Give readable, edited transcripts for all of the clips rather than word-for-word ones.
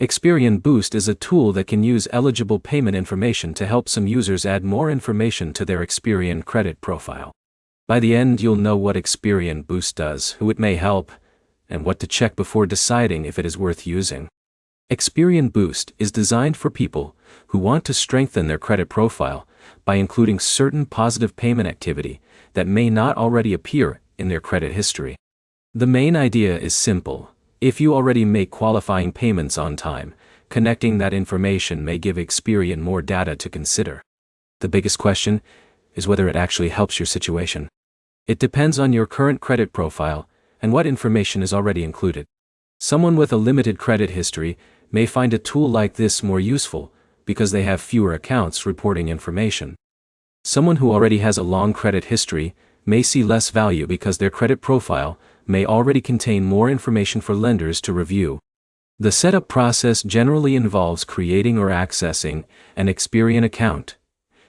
Experian Boost is a tool that can use eligible payment information to help some users add more information to their Experian credit profile. By the end, you'll know what Experian Boost does, who it may help, and what to check before deciding if it is worth using. Experian Boost is designed for people who want to strengthen their credit profile by including certain positive payment activity that may not already appear in their credit history. The main idea is simple. If you already make qualifying payments on time, connecting that information may give Experian more data to consider. The biggest question is whether it actually helps your situation. It depends on your current credit profile and what information is already included. Someone with a limited credit history may find a tool like this more useful because they have fewer accounts reporting information. Someone who already has a long credit history may see less value because their credit profile may already contain more information for lenders to review. The setup process generally involves creating or accessing an Experian account,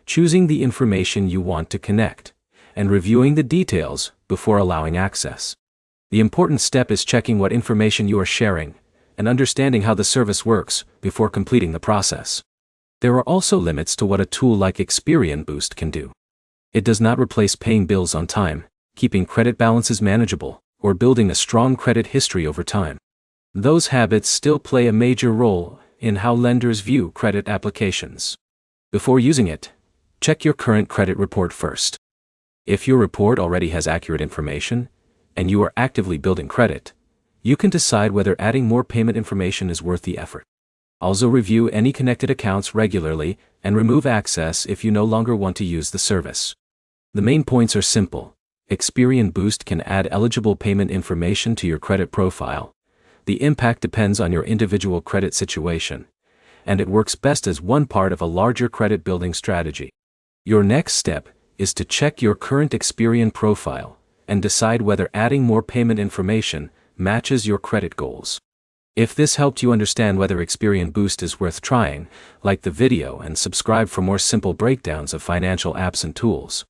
choosing the information you want to connect, and reviewing the details before allowing access. The important step is checking what information you are sharing and understanding how the service works before completing the process. There are also limits to what a tool like Experian Boost can do. It does not replace paying bills on time, keeping credit balances manageable, or building a strong credit history over time. Those habits still play a major role in how lenders view credit applications. Before using it, check your current credit report first. If your report already has accurate information, and you are actively building credit, you can decide whether adding more payment information is worth the effort. Also review any connected accounts regularly and remove access if you no longer want to use the service. The main points are simple. Experian Boost can add eligible payment information to your credit profile. The impact depends on your individual credit situation, and it works best as one part of a larger credit building strategy. Your next step is to check your current Experian profile and decide whether adding more payment information matches your credit goals. If this helped you understand whether Experian Boost is worth trying, like the video and subscribe for more simple breakdowns of financial apps and tools.